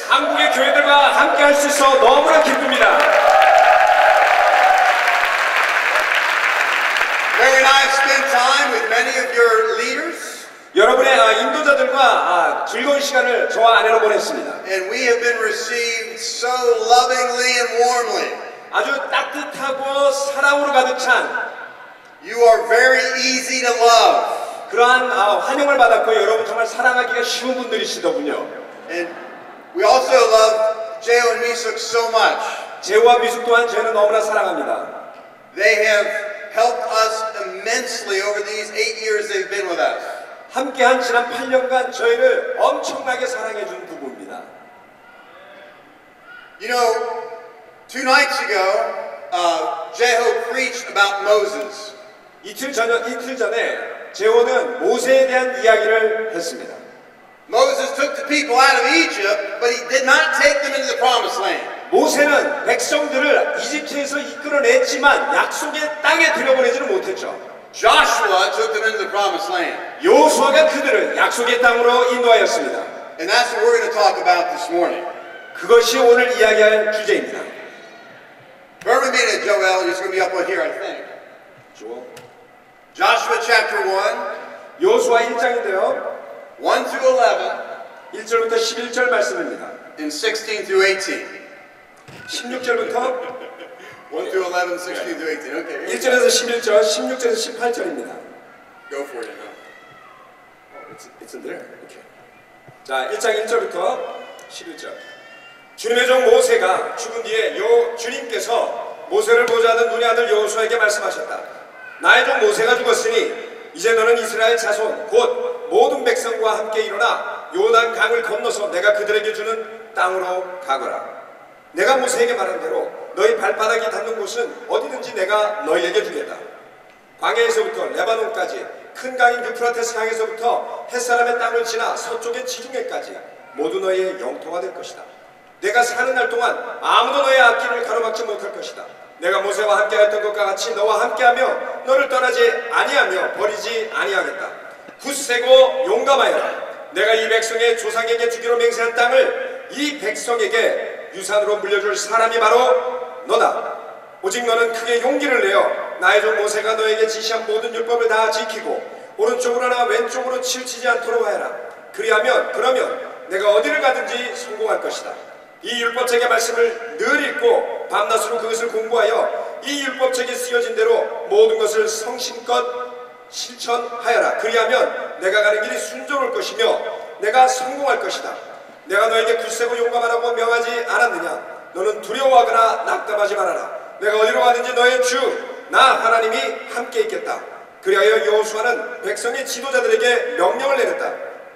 한국의 교회들과 함께 할 수 있어 너무나 기쁩니다. Mary and I have spent time with many of your leaders. 여러분의 인도자들과 즐거운 시간을 저와 아내로 보냈습니다. And we have been received so lovingly and warmly. 아주 따뜻하고 사랑으로 가득 찬 You are very easy to love. 그러한 환영을 받았고 여러분 정말 사랑하기가 쉬운 분들이시더군요. And we also love Jeo and Misuk so much. 제오와 미숙 또한 저희는 너무나 사랑합니다. They have helped us immensely over these 8 years they've been with us. 함께한 지난 8년간 저희를 엄청나게 사랑해준 부부입니다. You know, 2 nights ago, Jeho preached about Moses. 이틀 전에 제오는 모세에 대한 이야기를 했습니다. Moses took the people out of Egypt, but he did not take them into the promised land. 모세는 백성들을 이집트에서 이끌어냈지만 약속의 땅에 들여보내지는 못했죠. Joshua took them into the promised land. 여호수아가 그들을 약속의 땅으로 인도하였습니다. And that's what we're going to talk about this morning. 그것이 오늘 이야기할 주제입니다. Turn with me to Joel. It's going to be up on here, I think. Joshua chapter 1. 여호수아 1장인데요. 1 through 11. 1절부터 11절 말씀입니다. And 16 through 18. 16절부터 1 through 11, 16 through 18. Okay. 1절에서 11절, 16절에서 18절입니다. Go for it. It's in there. Okay. 자, 1장 1절부터 11절. 주님의 종 모세가 죽은 뒤에 주님께서 모세를 보좌하던 눈의 아들 여호수아에게 말씀하셨다. 나의 종 모세가 죽었으니 이제 너는 이스라엘 자손 곧 모든 백성과 함께 일어나 요단 강을 건너서 내가 그들에게 주는 땅으로 가거라. 내가 모세에게 말한 대로 너희 발바닥이 닿는 곳은 어디든지 내가 너희에게 주겠다. 광야에서부터 레바논까지 큰 강인 유프라테스 강에서부터 햇사람의 땅을 지나 서쪽의 지중해까지 모두 너희의 영토가 될 것이다. 내가 사는 날 동안 아무도 너의 앞길을 가로막지 못할 것이다. 내가 모세와 함께했던 것과 같이 너와 함께하며 너를 떠나지 아니하며 버리지 아니하겠다. 굳세고 용감하여라. 내가 이 백성의 조상에게 주기로 맹세한 땅을 이 백성에게 유산으로 물려줄 사람이 바로 너다. 오직 너는 크게 용기를 내어 나의 종 모세가 너에게 지시한 모든 율법을 다 지키고 오른쪽으로나 왼쪽으로 치우치지 않도록 하여라. 그러면 내가 어디를 가든지 성공할 것이다. 이 율법책의 말씀을 늘 읽고 밤낮으로 그것을 공부하여 이 율법책에 쓰여진 대로 모든 것을 성심껏 실천하여라. 그리하면 내가 가는 길이 순조로울 것이며 내가 성공할 것이다. 내가 너에게 굳세고 용감하라고 명하지 않았느냐? 너는 두려워하거나 낙담하지 말아라. 내가 어디로 가든지 너의 주 나 하나님이 함께 있겠다. 그리하여 여호수아는 백성의 지도자들에게 명령을 내렸다.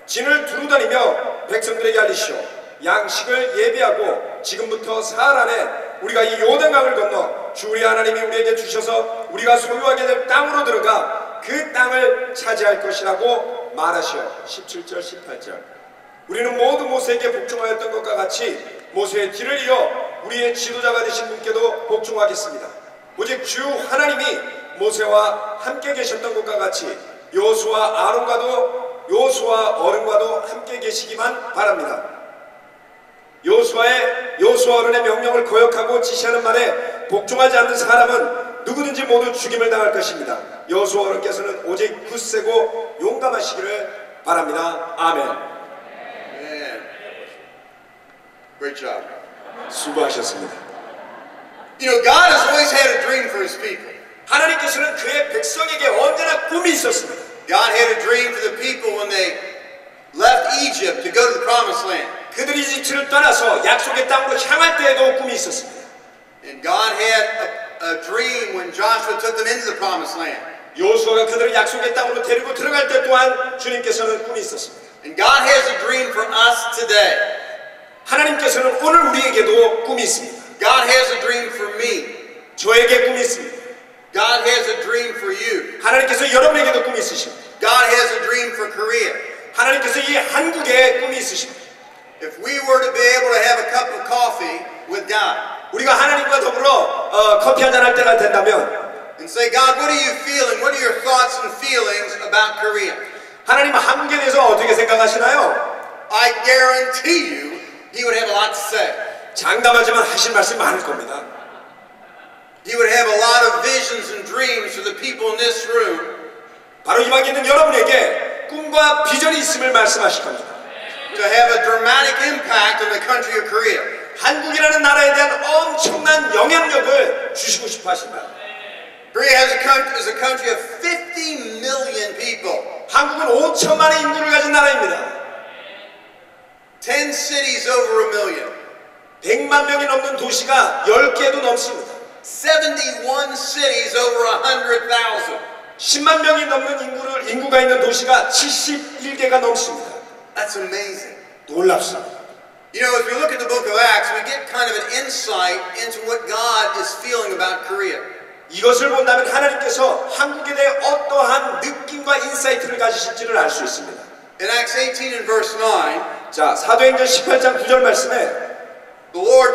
진을 두루다니며 백성들에게 알리시오. 양식을 예비하고 지금부터 사흘 안에 우리가 이 요단강을 건너 주 우리 하나님이 우리에게 주셔서 우리가 소유하게 될 땅으로 들어가 그 땅을 차지할 것이라고 말하시오. 17절 18절. 우리는 모두 모세에게 복종하였던 것과 같이 모세의 뒤를 이어 우리의 지도자가 되신 분께도 복종하겠습니다. 오직 주 하나님이 모세와 함께 계셨던 것과 같이 여호수아 어른과도 함께 계시기만 바랍니다. 여호수아 어른의 명령을 거역하고 지시하는 말에 복종하지 않는 사람은 누구든지 모두 죽임을 당할 것입니다. 여호수아 어른께서는 오직 굳세고 용감하시기를 바랍니다. 아멘. Man. Great job. 수고하셨습니다. You know, God has always had a dream for His people. 하나님께서는 그의 백성에게 언제나 꿈이 있었습니다. God had a dream for the people when they left Egypt to go to the promised land. 그들이 이집트를 떠나서 약속의 땅으로 향할 때에도 꿈이 있었습니다. And God had a dream when Joshua took them into the promised land. 여호수아가 그들을 약속의 땅으로 데리고 들어갈 때 또한 주님께서는 꿈이 있었습니다. And God has a dream for us today. 하나님께서는 오늘 우리에게도 꿈이 있습니다. God has a dream for me. 저에게 꿈이 있습니다. God has a dream for you. 하나님께서 여러분에게도 꿈이 있으십니다. God has a dream for Korea. 하나님께서 이 한국에 꿈이 있으십니다. If we were to be able to have a cup of coffee with God, 우리가 하나님과 더불어 커피 한잔 할 때가 된다면 and say, God, what are you feeling? What are your thoughts and feelings about Korea? 하나님 한국에 대해서 어떻게 생각하시나요? I guarantee you He would have a lot to say. 장담하지만 하실 말씀이 많을 겁니다. He would have a lot of visions and dreams for the people in this room. 바로 이 방에 있는 여러분에게 꿈과 비전이 있음을 말씀하실 겁니다. To have a dramatic impact on the country of Korea. 한국이라는 나라에 대한 엄청난 영향력을 주시고 싶어 하십니다. Korea is a country of 50 million people. 한국은 5천만의 인구를 가진 나라입니다. 10 cities over a million. 100만 명이 넘는 도시가 10개도 넘습니다. 71 cities over 100,000. 10만 명이 넘는 인구가 있는 도시가 71개가 넘습니다. That's amazing. 놀랍습니다. You know, as we look at the book of Acts, we get kind of an insight into what God is feeling about Korea. 이것을 본다면 하나님께서 한국에 대해 어떠한 느낌과 인사이트를 가지실지를 알 수 있습니다. In Acts 18 and verse 9, 자, 사도행전 18장 9절 말씀에 the Lord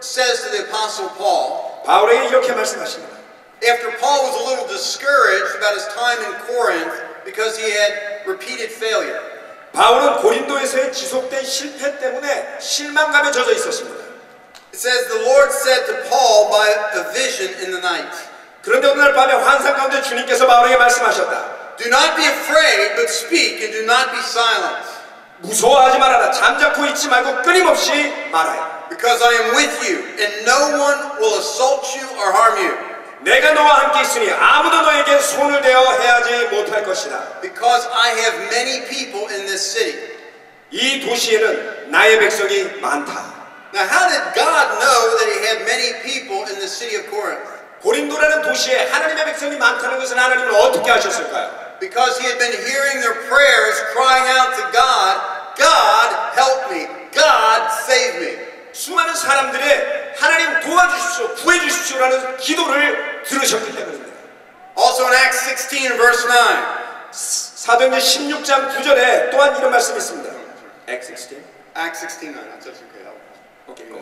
says to the Apostle Paul, 바울에게 이렇게 말씀하십니다. after Paul was a little discouraged about his time in Corinth because he had repeated failure. 바울은 고린도에서의 지속된 실패 때문에 실망감에 젖어 있었습니다. It says the Lord said to Paul by a vision in the night. 그런데 어느 날 밤에 환상 가운데 주님께서 바울에게 말씀하셨다. Do not be afraid, but speak and do not be silent. 무서워하지 말아라. 잠자코 있지 말고 끊임없이 말하라. Because I am with you, and no one will assault you or harm you. 내가 너와 함께 있으니 아무도 너에게 손을 대어 해하지 못할 것이다. Because I have many people in this city. 이 도시에는 나의 백성이 많다. Now, how did God know that He had many people in the city of Corinth? 고린도라는 도시에 하나님의 백성이 많다는 것은 하나님은 어떻게 하셨을까요? Because He had been hearing their prayers, crying out to God, God help me, God save me. 수많은 사람들의 하나님 도와주십시오, 구해주십시오라는 기도를 들으셨기 때문입니다. Also in Acts 16 and verse 9. 사도행전 16장 9절에 또한 이런 말씀이 있습니다. Acts 16. Acts 16, 9. That's okay. Okay, go.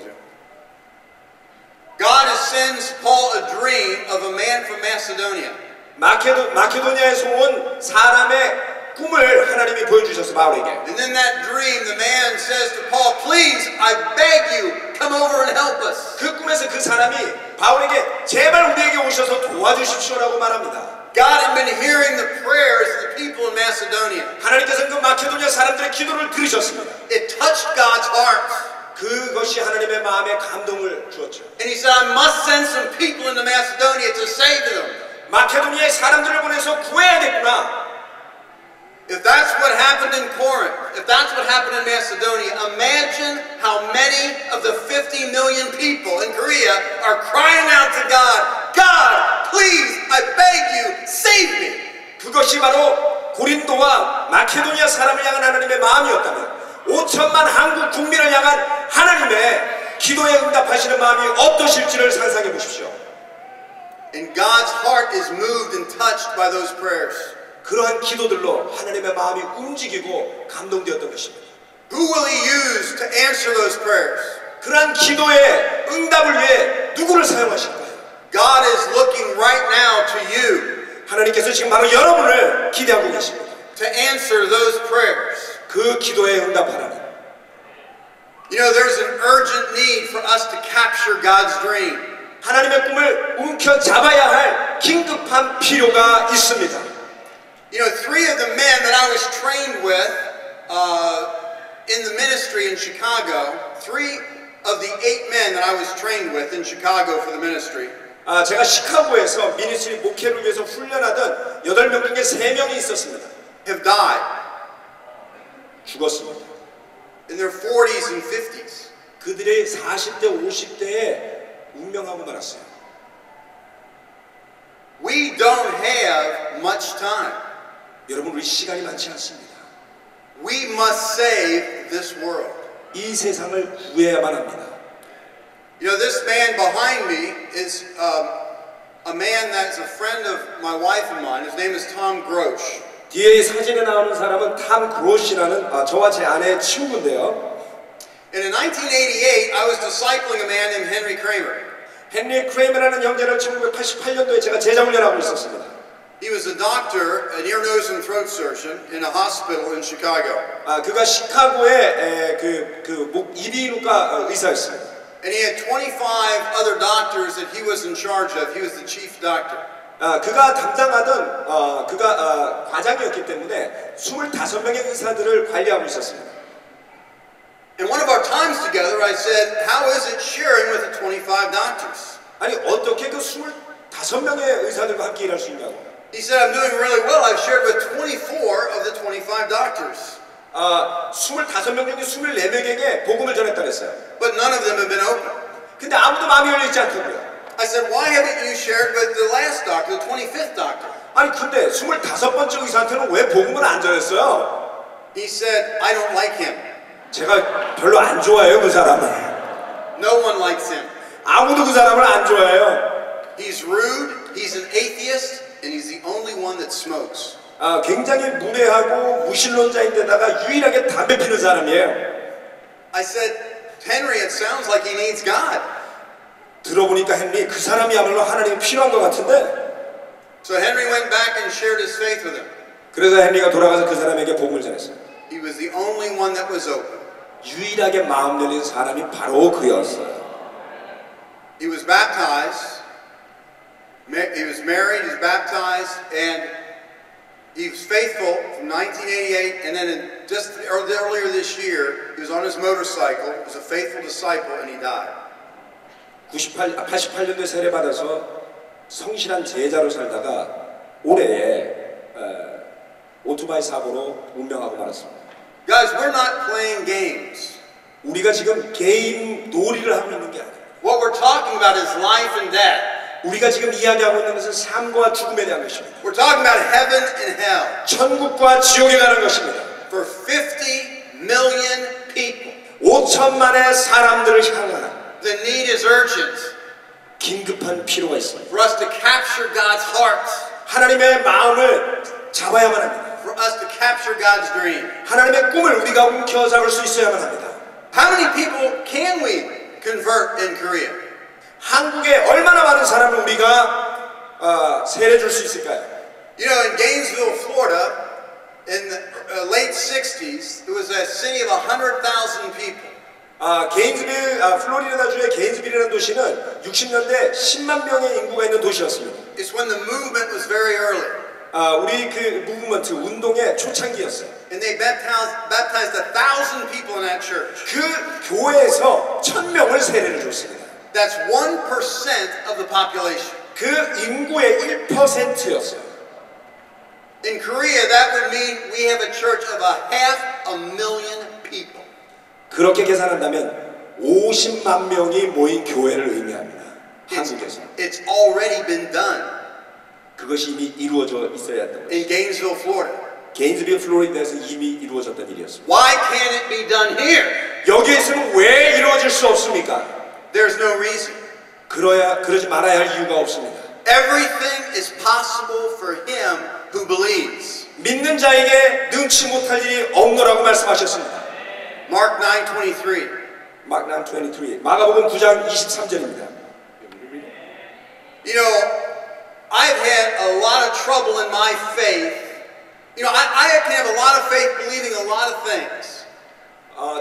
God sends Paul a dream of a man from Macedonia. 마케도니아에서 온 사람의 꿈을 하나님이 보여주셔서 바울에게. And in that dream, the man says to Paul, please, I beg you, come over and help us. 그 꿈에서 그 사람이 바울에게 제발 우리에게 오셔서 도와주십시오라고 말합니다. God had been hearing the prayers of the people in Macedonia. 하나님께서는 그 마케도니아 사람들의 기도를 들으셨습니다. It touched God's heart. 그것이 하나님의 마음에 감동을 주었죠. And he said, I must send some people into Macedonia to save them. 마케도니아의 사람들을 보내서 구해야겠구나. If that's what happened in Corinth, if that's what happened in Macedonia, imagine how many of the 50 million people in Korea are crying out to God, God, please, I beg you, save me. 그것이 바로 고린도와 마케도니아 사람을 향한 하나님의 마음이었다면 5천만 한국 국민을 향한 하나님의 기도에 응답하시는 마음이 어떠실지를 상상해 보십시오. And God's heart is moved and touched by those prayers. 그러한 기도들로 하나님의 마음이 움직이고 감동되었던 것입니다. Who will He use to answer those prayers? 그러한 기도의 응답을 위해 누구를 사용하실까요? God is looking right now to you. 하나님께서 지금 바로 여러분을 기대하고 계십니다. To answer those prayers. 그 기도에 응답하라는. You know, there's an urgent need for us to capture God's dream. 하나님의 꿈을 움켜잡아야 할 긴급한 필요가 있습니다. You know, 3 of the men that I was trained with in the ministry in Chicago, 3 of the 8 men that I was trained with in Chicago for the ministry. 제가 시카고에서 미니스트리 목회를 위해서 훈련하던 8명 중에 3명이 있었습니다. Have died 죽었습니다. in their 40s and 50s. 그들의 40대, 50대에 운명하고 말았어요. We don't have much time. 여러분, 우리 시간이 많지 않습니다. We must save this world. 이 세상을 구해야만 합니다. You know, this man behind me is a man that's a friend of my wife and mine. His name is Tom Grosh. 뒤에 사진에 나오는 사람은 탐 그로시라는 저와 제 아내의 친구인데요. And in 1988, I was discipling a man named Henry Kramer. 헨리 크레이머라는 형제를 1988년도에 제가 제자훈련하고 있었습니다. He was a doctor, an ear, nose, and throat surgeon in a hospital in Chicago. 그가 시카고의 목 이비인후과 의사였습니다. And he had 25 other doctors that he was in charge of. He was the chief doctor. 그가 담당하던 그가 과장이었기 때문에 25명의 의사들을 관리하고 있었습니다. And one of our times together, I said, "How is it sharing with the 25 doctors?" 아니 어떻게 그 25명의 의사들과 함께 일할 수 있냐고. He said, "I'm doing really well. I've shared with 24 of the 25 doctors." 25명 중에 24명에게 복음을 전했다 그랬어요. But none of them have been open. 근데 아무도 마음이 열려 있지 않더고요. I said, "Why haven't you shared with the last doctor, the 25th doctor?" 아니 근데 25번째 의사한테는 왜 복음을 안 전했어요? He said, "I don't like him. 제가 별로 안 좋아해요 그 사람을. No one likes him. 아무도 그 사람을 안 좋아해요. He's rude, he's an atheist, and he's the only one that smokes." 굉장히 무례하고 무신론자인데다가 유일하게 담배 피는 사람이에요. I said, "Henry, it sounds like he needs God." 들어보니까 헨리 그 사람이야말로 하나님이 필요한 것 같은데. So Henry went back and shared his faith with him. 그래서 헨리가 돌아가서 그 사람에게 복음을 전했어요. He was the only one that was open. 유일하게 마음 열린 사람이 바로 그였어요. He was baptized. He was married, he was baptized, and he was faithful from 1988, and then just earlier this year, he was on his motorcycle, he was a faithful disciple, and he died. 88년도에 세례받아서 성실한 제자로 살다가 올해에 오토바이 사고로 운명하고 말았습니다. Guys, we're not playing games. 우리가 지금 게임 놀이를 하고 있는 게 아니에요. What we're talking about is life and death. 우리가 지금 이야기하고 있는 것은 삶과 죽음에 대한 것입니다. We're talking about heaven and hell. 천국과 지옥에 가는 것입니다. For 50 million people. 5천만의 사람들을 향한 The need is urgent. 긴급한 필요가 있습니다. For us to capture God's heart. 하나님의 마음을 잡아야만 합니다. For us to capture God's dream. 하나님의 꿈을 우리가 움켜잡을 수 있어야만 합니다. How many people can we convert in Korea? 한국에 얼마나 많은 사람을 우리가 세례 줄 수 있을까요? You know, in Gainesville, Florida, in the late 60s, it was a city of 100,000 people. 게인즈빌, 플로리다주의 게인즈빌이라는 도시는 60년대 10만 명의 인구가 있는 도시였습니다. It's when the movement was very early. 우리 그 무브먼트 운동의 초창기였어요. And they baptized 1,000 people in that church. 그 교회에서 1000명을 세례를 줬습니다. That's 1% of the population. 그 인구의 1%였어요. In Korea, that would mean we have a church of 500,000 people. 그렇게 계산한다면 50만 명이 모인 교회를 의미합니다. 한국에서. It's already been done. 그것이 이미 이루어져 있어야 했던 In 것이죠. Gainesville, Florida. 게인즈빌 플로리다에서 이미 이루어졌던 일이었습니다. Why can't it be done here? 여기에 있으면 왜 이루어질 수 없습니까? There's no reason. 그러지 말아야 할 이유가 없습니다. Everything is possible for him who believes. 믿는 자에게 능치 못할 일이 없노라고 말씀하셨습니다. Mark 9:23. 마가복음 9장 23절입니다. You know, I've had a lot of trouble in my faith. You know, I can have a lot of faith believing a lot of things.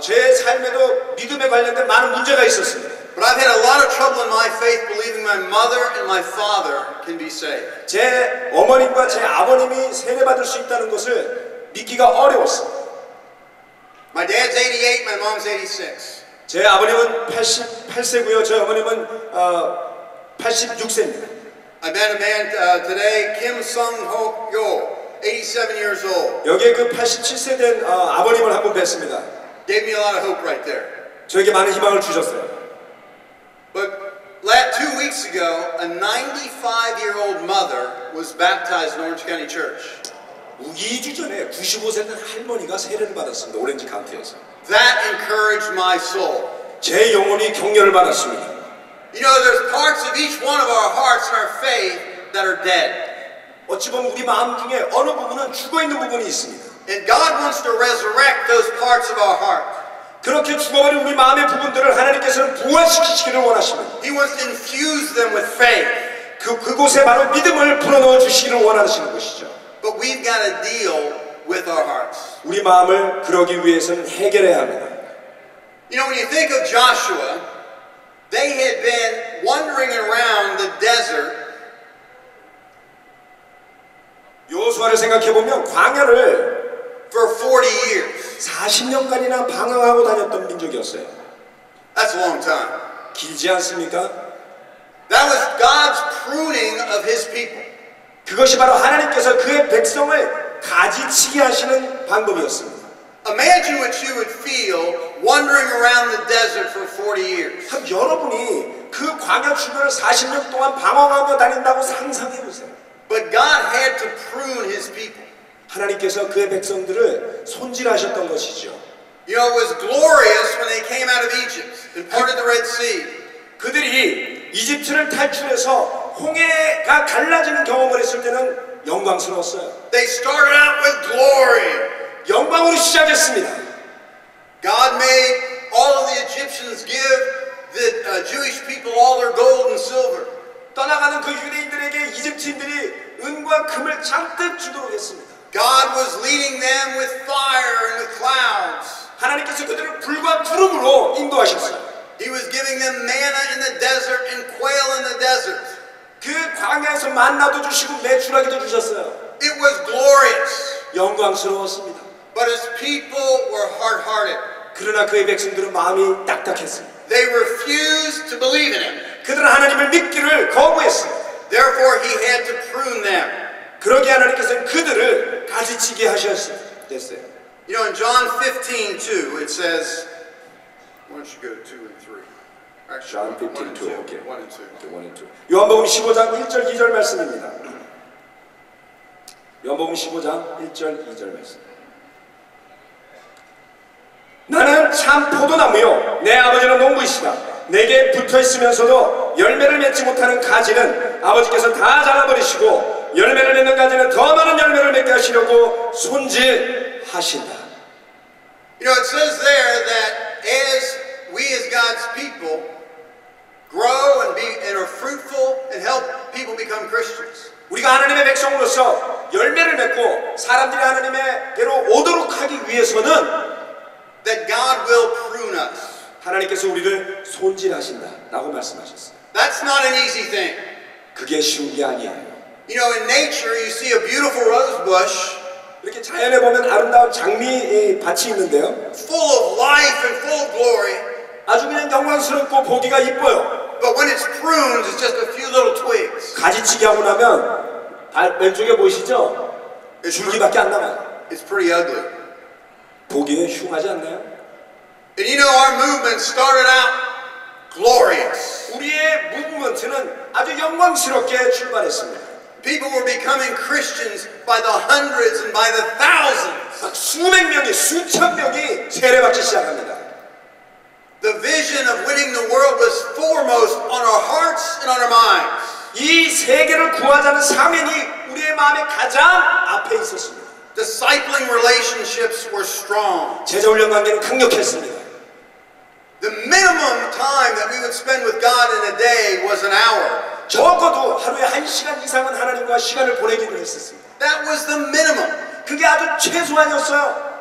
제 삶에도 믿음에 관련된 많은 문제가 있었습니다. But I've had a lot of trouble in my faith believing my mother and my father can be saved. 제 어머님과 제 아버님이 세례받을 수 있다는 것을 믿기가 어려웠습니다. My dad's 88, my mom's 86. 제 아버님은 88세고요. 제 어머님은 86세입니다. I met a man today, Kim Sung-ho, 87 years old. 여기에 그 87세 된 아버님을 한번 뵀습니다. Gave me a lot of hope right there. 저에게 많은 희망을 주셨어요. But 2 weeks ago, a 95-year-old mother was baptized in Orange County Church. 2주 전에 95세 된 할머니가 세례를 받았습니다. 오렌지 카운티에서. That encouraged my soul. 제 영혼이 격려를 받았습니다. You know, there's parts of each one of our hearts and our faith that are dead. 어찌 보면 우리 마음 중에 어느 부분은 죽어있는 부분이 있습니다. And God wants to resurrect those parts of our heart. 그렇게 죽어버린 우리 마음의 부분들을 하나님께서는 부활시키시기를 원하십니다. He wants to infuse them with faith. 그곳에 바로 믿음을 불어넣어 주시기를 원하시는 것이죠. But we've got to deal with our hearts. 우리 마음을 그러기 위해서는 해결해야 합니다. You know, when you think of Joshua, they had been wandering around the desert 여호수아를 생각해 보면 광야를 for 40 years. 40년간이나 방황하고 다녔던 민족이었어요. That's a long time. 길지 않습니까? That was God's pruning of his people. 그것이 바로 하나님께서 그의 백성을 가지치게 하시는 방법이었습니다. Imagine what you would feel wandering around the desert for 40 years. 그럼 여러분이 그 광야 주변을 40년 동안 방황하며 다닌다고 상상해 보세요. But God had to prune his people. 하나님께서 그의 백성들을 손질하셨던 것이죠. You know, it was glorious when they came out of Egypt and parted the Red Sea. 그들이 이집트를 탈출해서 홍해가 갈라지는 경험을 했을 때는 영광스러웠어요. They started out with glory. 영광으로 시작했습니다. God made all of the Egyptians give the Jewish people all their gold and silver. 떠나가는 그 유대인들에게 이집트인들이 은과 금을 잔뜩 주도록 했습니다. God was leading them with fire and with clouds. 하나님께서 그들을 불과 구름으로 인도하셨어요. He was giving them manna in the desert and quail in the desert. 그 광야에서 만나도 주시고 메추라기도 주셨어요. It was glorious. 영광스러웠습니다. But his people were hard-hearted. 그러나 그의 백성들은 마음이 딱딱했습니다. They refused to believe in him. 그들은 하나님을 믿기를 거부했습니다. Therefore, he had to prune them. 그러기에 하나님께서는 그들을 가지치게 하셨어요. You know, in John 15:2, it says, why don't you go to 2 and 3? John Actually, 1 and 2. 15:2. Okay. 1 and 2. 요한복음 15장 1절 2절 말씀입니다. 요한복음 15장 1절 2절 말씀. 나는 참 포도나무요 내 아버지는 농부이시다. 내게 붙어있으면서도 열매를 맺지 못하는 가지는 아버지께서 다 잘라버리시고 열매를 맺는 가지는 더 많은 열매를 맺게 하시려고 손질하신다. You know, it says there that as we as God's people grow and are fruitful and help people become Christians, 우리가 하나님의 백성으로서 열매를 맺고 사람들이 하나님의대로 오도록 하기 위해서는 that God will prune us. 하나님께서 우리를 손질하신다라고 말씀하셨어요. That's not an easy thing. 그게 쉬운 게 아니에요. You know, in nature, you see a beautiful rose bush 이렇게 자연에 보면 아름다운 장미 밭이 있는데요. full of life and full of glory. 아주 그냥 영광스럽고 보기가 이뻐요. But when it's pruned, it's just a few little twigs. 가지치기 하고 나면 왼쪽에 보이시죠? 줄기밖에 안 남아요. It's pretty ugly. 보기에 흉하지 않나요? And you know, our movement started out glorious. 우리의 무브먼트는 아주 영광스럽게 출발했습니다. People were becoming Christians by the hundreds and by the thousands. 수백 명이 수천 명이 세례받기 시작합니다. The vision of winning the world was foremost on our hearts and on our minds. 이 세계를 구하자는 사명이 우리의 마음에 가장 앞에 있었습니다. Discipling relationships were strong. 제자훈련 관계는 강력했습니다. The minimum time that we would spend with God in a day was an hour. 적어도 하루에 1시간 이상은 하나님과 시간을 보내기로 했었습니다. That was the minimum. 그게 아주 최소한이었어요.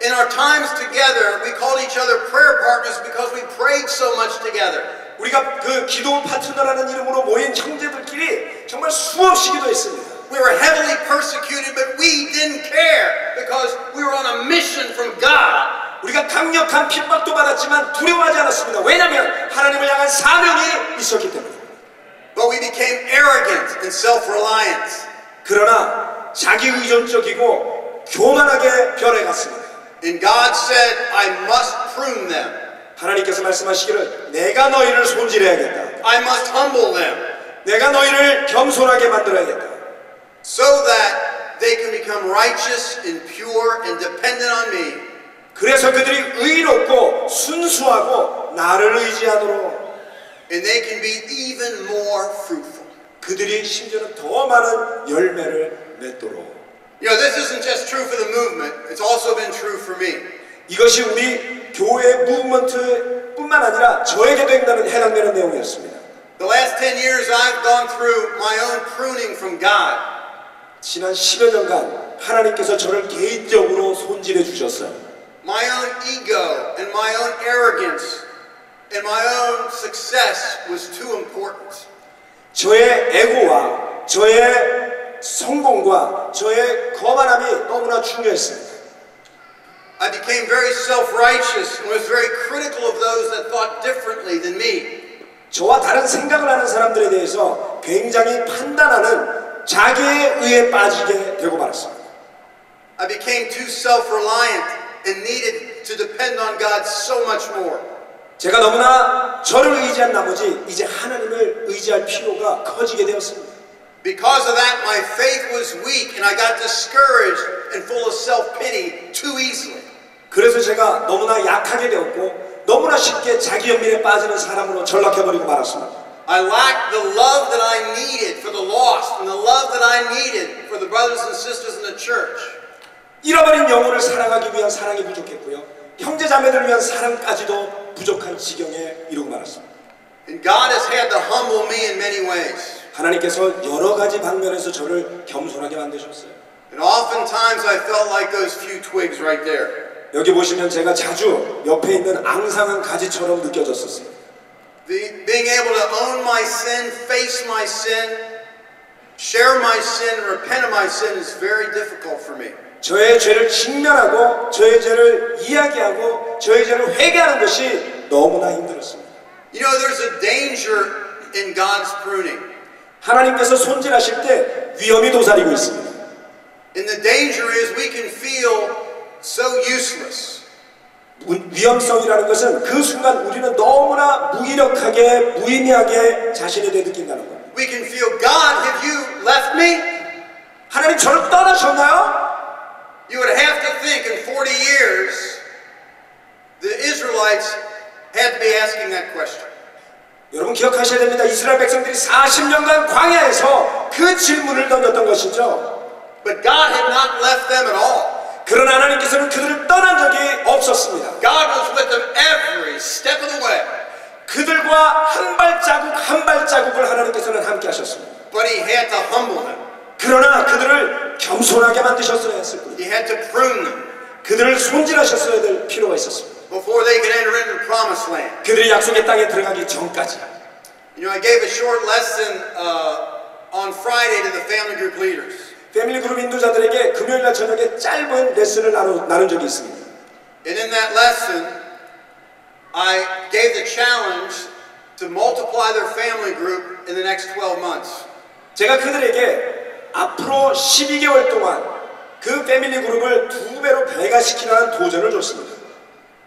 In our times together, we called each other prayer partners because we prayed so much together. 우리가 그 기도 파트너라는 이름으로 모인 형제들끼리 정말 수없이 기도했습니다. We were heavily persecuted, but we didn't care because we were on a mission from God. 우리가 강력한 핍박도 받았지만 두려워하지 않았습니다. 왜냐하면 하나님을 향한 사명이 있었기 때문에. But we became arrogant and self-reliant. 그러나 자기의존적이고 교만하게 변해갔습니다. And God said, I must prune them. 하나님께서 말씀하시기를 내가 너희를 손질해야겠다. I must humble them. 내가 너희를 겸손하게 만들어야겠다. So that they can become righteous and pure and dependent on me. 그래서 그들이 의롭고 순수하고 나를 의지하도록 And they can be even more fruitful. 그들이 심지어는 더 많은 열매를 맺도록. You know, this isn't just true for the movement. It's also been true for me. 이것이 우리 교회 무브먼트뿐만 아니라 저에게도 해당되는 내용이었습니다. The last 10 years I've gone through my own pruning from God. 지난 10여 년간 하나님께서 저를 개인적으로 손질해 주셨어요. My own ego and my own arrogance and my own success was too important. 저의 에고와 저의 성공과 저의 거만함이 너무나 중요했습니다. I became very self-righteous and was very critical of those that thought differently than me. 저와 다른 생각을 하는 사람들에 대해서 굉장히 판단하는 자기의 의에 빠지게 되고 말았습니다. I became too self-reliant and needed to depend on God so much more. 제가 너무나 저를 의지한 나머지 이제 하나님을 의지할 필요가 커지게 되었습니다. Because of that, my faith was weak and I got discouraged and full of self-pity too easily. 그래서 제가 너무나 약하게 되었고 너무나 쉽게 자기 연민에 빠지는 사람으로 전락해버리고 말았습니다. I lacked the love that I needed for the lost and the love that I needed for the brothers and sisters in the church. 잃어버린 영혼을 사랑하기 위한 사랑이 부족했고요. 형제 자매들을 위한 사랑까지도 부족한 지경에 이르고 말았습니다. And God has had to humble me in many ways. 하나님께서 여러 가지 방면에서 저를 겸손하게 만드셨어요. And oftentimes I felt like those few twigs right there. 여기 보시면 제가 자주 옆에 있는 앙상한 가지처럼 느껴졌었어요. Being able to own my sin, face my sin, share my sin, and repent of my sin is very difficult for me. 저의 죄를 직면하고 저의 죄를 이야기하고 저의 죄를 회개하는 것이 너무나 힘들었습니다. You know, there's a danger in God's pruning. 하나님께서 손질하실 때 위험이 도사리고 있습니다. And the danger is we can feel so useless. 위험성이라는 것은 그 순간 우리는 너무나 무기력하게 무의미하게 자신에 대해 느낀다는 거예요. We can feel, God, have you left me? 하나님 저를 떠나셨나요? You would have to think in 40 years, the Israelites had to be asking that question. 여러분 기억하셔야 됩니다. 이스라엘 백성들이 40년간 광야에서 그 질문을 던졌던 것이죠. But God had not left them at all. 그러나 하나님께서는 그들을 떠난 적이 없었습니다. God was with them every step of the way. 그들과 한 발자국 한 발자국을 하나님께서는 함께 하셨습니다. But He had to humble them. 그러나 그들을 겸손하게 만드셨어야 했을 거예요. He had to prune them 그들을 손질하셨어야 될 필요가 있었습니다. before they could enter into the promised land. 그들이 약속의 땅에 들어가기 전까지. You know, I gave a short lesson on Friday to the family group leaders. 패밀리 그룹 인도자들에게 금요일날 저녁에 짧은 레슨을 나눈 적이 있습니다. And in that lesson, I gave the challenge to multiply their family group in the next 12 months. 제가 그들에게 앞으로 12개월 동안 그 패밀리 그룹을 2배로 배가시키라는 도전을 줬습니다.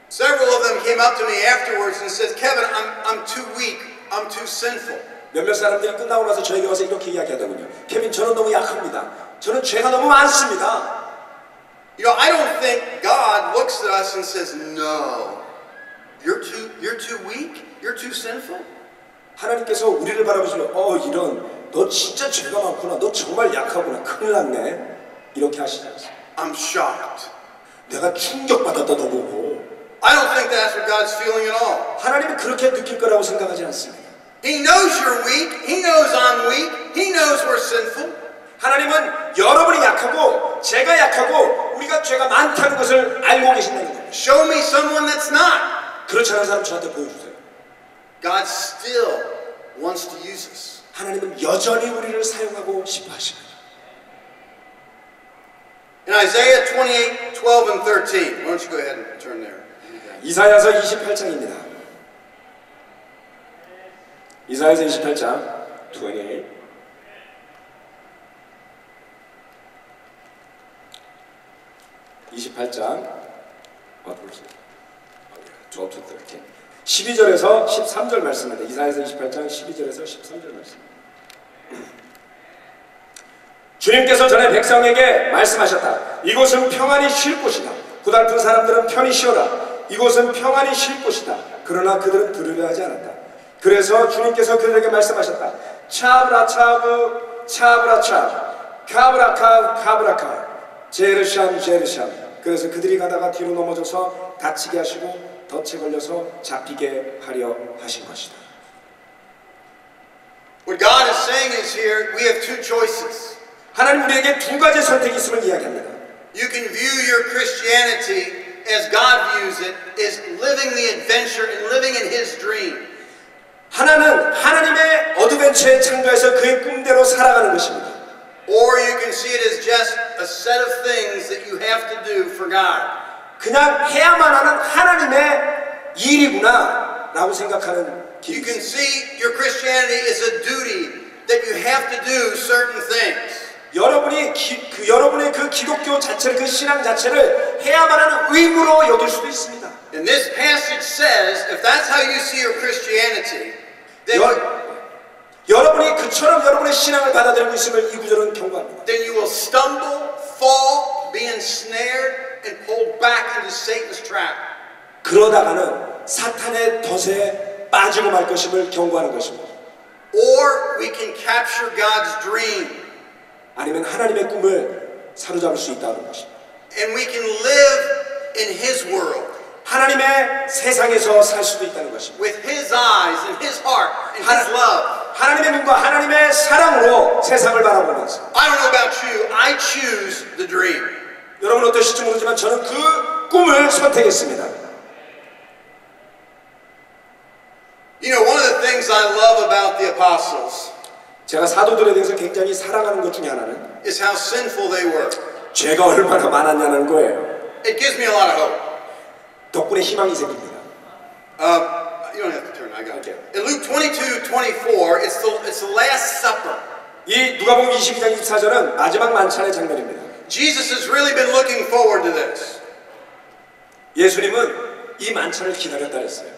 Several of them came up to me afterwards and said, Kevin, I'm too weak. I'm too sinful. 몇몇 사람들이 끝나고 나서 저에게 와서 이렇게 이야기하더군요. 케빈, 저는 너무 약합니다. 저는 죄가 너무 많습니다. You know, I don't think God looks at us and says, no, you're too weak. You're too sinful. 하나님께서 우리를 바라보시면 이런 너 진짜 죄가 많구나. 너 정말 약하구나. 큰일 났네. 이렇게 하시지 않습니다. I'm shocked. 내가 충격받았다 너 보고. I don't think that's what God's feeling at all. 하나님은 그렇게 느낄 거라고 생각하지 않습니다. He knows you're weak. He knows I'm weak. He knows we're sinful. 하나님은 여러분이 약하고 제가 약하고 우리가 죄가 많다는 것을 알고 계신다는 거예요. Show me someone that's not. 그렇지 않은 사람 저한테 보여주세요. God still wants to use us. 하나님은 여전히 우리를 사용하고 싶어 하십니다. In Isaiah 28, 12 and 13. Why don't you go ahead and turn there. 이사야서 28장입니다. 이사야서 28장 28. 벌써 12 to 13. 12절에서 13절 말씀입니다. 이사야서 28장 12절에서 13절 말씀. 주님께서 전에 백성에게 말씀하셨다. 이곳은 평안히 쉴 곳이다. 고달픈 사람들은 편히 쉬어라. 이곳은 평안히 쉴 곳이다. 그러나 그들은 들으려 하지 않았다. 그래서 주님께서 그들에게 말씀하셨다. 차브라차브 차브라차 카브라카 카브라카 제르샴 제르샴. 그래서 그들이 가다가 뒤로 넘어져서 다치게 하시고 덫에 걸려서 잡히게 하려 하신 것이다. What God is saying is here, we have two choices. 하나님 우리에게 두 가지 선택이 있음을 이야기합니다. You can view your Christianity as God views it, as living the adventure and living in His dream. 하나는 하나님의 어드벤처에 참가해서 그의 꿈대로 살아가는 것입니다. Or you can see it as just a set of things that you have to do for God. 그냥 해야만 하는 하나님의 일이구나 라고 생각하는 You 길이 can 있습니다. see your Christianity as a duty that you have to do certain things. 여러분의 그 기독교 자체를, 그 신앙 자체를 해야만 하는 의무로 여길 수도 있습니다. And this passage says, if that's how you see your Christianity, then 여러분이 그처럼 여러분의 신앙을 받아들이고 있음을 이 구절은 경고합니다. then you will stumble, fall, be ensnared, and pulled back into Satan's trap. 그러다가는 사탄의 덫에 빠지고 말 것임을 경고하는 것입니다. Or we can capture God's dream. 아니면 하나님의 꿈을 사로잡을 수 있다는 것입니다. And we can live in His world. 하나님의 세상에서 살 수도 있다는 것입니다. With His eyes and His heart and His love. 하나님의 눈과 하나님의 사랑으로 세상을 바라보면서 I don't know about you, I choose the dream. 여러분 어떠실지 모르지만 저는 그 꿈을 선택했습니다. You know, one of the things I love about the apostles 제가 사도들에 대해서 굉장히 사랑하는 것 중에 하나는 is how sinful they were. 죄가 얼마나 많았냐는 거예요. It gives me a lot of hope. 덕분에 희망이 생깁니다. You don't have to turn, I got it. In Luke 22:24, it's the Last Supper. 이 누가복음 22장 24절은 마지막 만찬의 장면입니다. Jesus has really been looking forward to this. 예수님은 이 만찬을 기다렸다 했어요.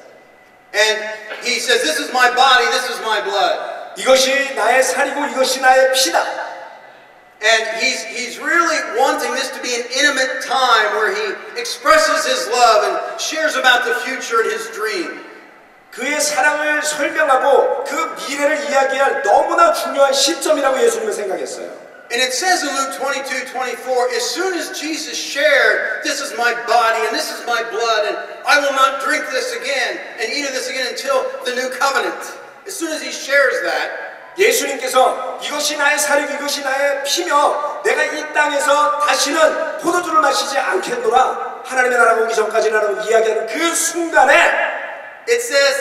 And He says, this is my body, this is my blood. 이것이 나의 살이고 이것이 나의 피다. And he's really wanting this to be an intimate time where He expresses His love and shares about the future and His dream. 그의 사랑을 설명하고 그 미래를 이야기할 너무나 중요한 시점이라고 예수님은 생각했어요. And it says in Luke 22:24, as soon as Jesus shared, this is my body and this is my blood, and I will not drink this again and eat of this again until the new covenant. As soon as He shares that, 예수님께서 이것이 나의 살이고 이것이 나의 피며 내가 이 땅에서 다시는 포도주를 마시지 않겠노라 하나님의 나라가 오기 전까지라고 이야기하는 그 순간에 it says,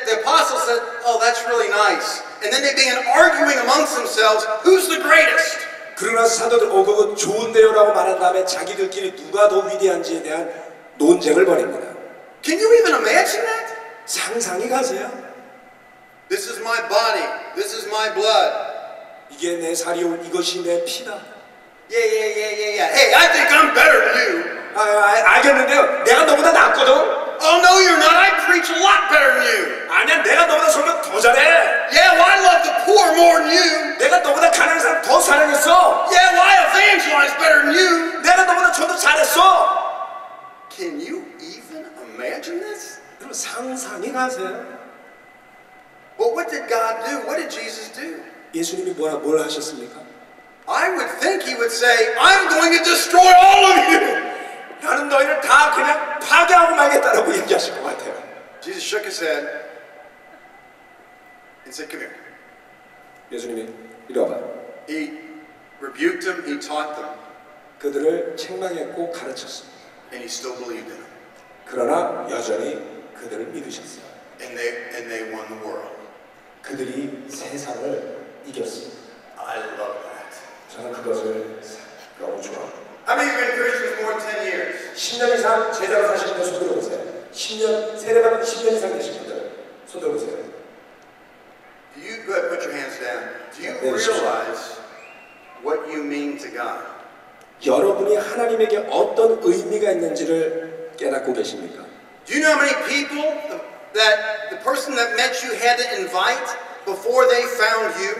the apostles said, oh, that's really nice. And then they began arguing amongst themselves, who's the greatest? 그러고 나서 사도들 그거 좋은데요라고 말한 다음에 자기들끼리 누가 더 위대한지에 대한 논쟁을 벌입니다. Can you even imagine that? 상상이 가세요? This is my body. This is my blood. 이게 내 살이요 이것이 내 피다. Yeah. Hey, I think I'm better than you. 알겠는데요. 내가 너보다 낫거든. Oh, no, you're not. I preach a lot better than you. 아니야, 내가 너보다 설교 더 잘해. Yeah, well, I love the poor more than you. 내가 너보다 가난한 사람 더 사랑했어. Yeah, well, I evangelize better than you. 내가 너보다 전도 잘했어. Can you even imagine this? 그럼 상상이 가세요. Well, what did God do? What did Jesus do? 예수님이 뭘 하셨습니까? I would think He would say, I'm going to destroy all of you. 나는 너희를 다 그냥 파괴하고 말겠다라고 얘기하실 것 같아요. Jesus shook His head and said, come here. 예수님이 이리 와봐. He rebuked them, He taught them, 그들을 책망했고 가르쳤습니다. and He still believed in them. 그러나 여전히 그들을 믿으셨어요. And they won the world. 그들이 세상을 이겼습니다. I love that. 저는 그것을 너무 좋아합니다. How many of you have been Christians more than 10 years? 10년 이상 제자로 사신 분들 손 들어보세요. 10년, 세례받은 10년 이상 되신 분들 손 들어보세요. Do you, go ahead, put your hands down. Do you realize what you mean to God? 여러분이 하나님에게 어떤 의미가 있는지를 깨닫고 계십니까? Do you know how many people that the person that met you had to invite before they found you?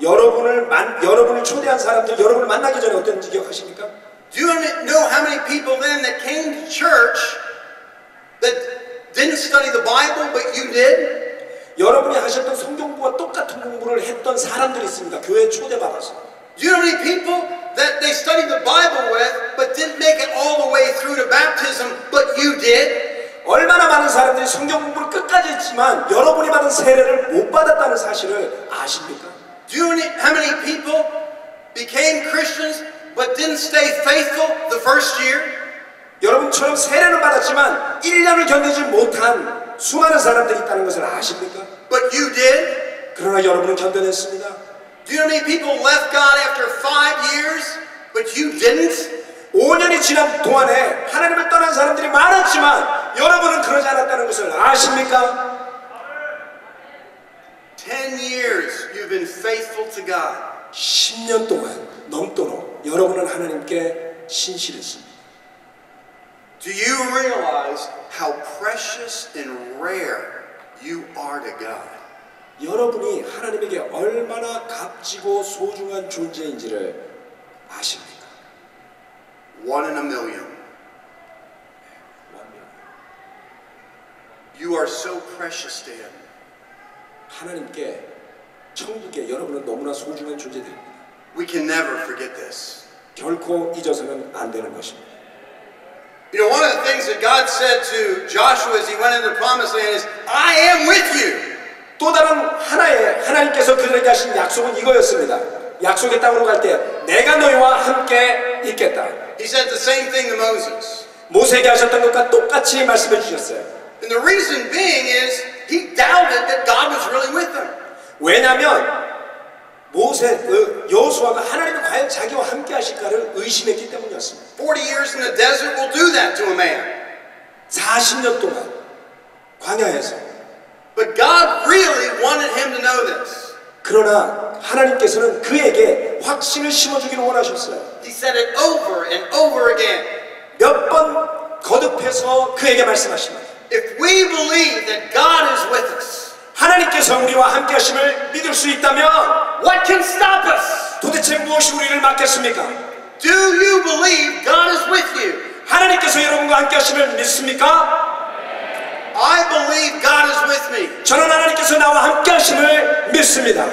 여러분을 초대한 사람들, 여러분을 만나기 전에 어떤지 기억하십니까? Do you know how many people then that came to church that didn't study the Bible but you did? 여러분이 하셨던 성경부와 똑같은 공부를 했던 사람들이 있습니다. 교회에 초대받아서. Do you know how many people that they studied the Bible with but didn't make it all the way through to baptism but you did? 얼마나 많은 사람들이 사람들이 성경 공부를 끝까지 했지만 여러분이 받은 세례를 못 받았다는 사실을 아십니까? Do you know how many people became Christians but didn't stay faithful the first year? 여러분처럼 세례는 받았지만 1년을 견디지 못한 수많은 사람들이 있다는 것을 아십니까? But you did. 그러나 여러분은 견뎌냈습니다. Do you know how many people left God after 5 years but you didn't? 5년이 지난 동안에 하나님을 떠난 사람들이 많았지만 여러분은 그러지 않았다는 것을 아십니까? 10 years you've been faithful to God. 10년 동안 넘도록 여러분은 하나님께 신실했습니다. Do you realize how precious and rare you are to God? 여러분이 하나님에게 얼마나 값지고 소중한 존재인지를 아십니까? 1 in a million. You are so precious to Him. 하나님께 천국에 여러분은 너무나 소중한 존재들입니다. We can never forget this. 결코 잊어서는 안 되는 것입니다. You know, one of the things that God said to Joshua as he went into the promised land is, I am with you. 또 다른 하나의 하나님께서 그들에게 하신 약속은 이거였습니다. 약속의 땅으로 갈 때 내가 너희와 함께 있겠다. He said the same thing to Moses. 모세에게 하셨던 것과 똑같이 말씀해 주셨어요. And the reason being is he doubted that God was really with him. 왜냐하면 여호수아가 하나님이 과연 자기와 함께 하실까를 의심했기 때문이었습니다. 40 years in the desert will do that to a man. 40년 동안 광야에서. But God really wanted him to know this. 그러나 하나님께서는 그에게 확신을 심어주기를 원하셨어요. He said it over and over again. 몇 번 거듭해서 그에게 말씀하십니다. If we believe that God is with us, 하나님께서 우리와 함께 하심을 믿을 수 있다면 what can stop us? 도대체 무엇이 우리를 막겠습니까? Do you believe God is with you? 하나님께서 여러분과 함께 하심을 믿습니까? I believe God is with me. 저는 하나님께서 나와 함께 하심을 믿습니다.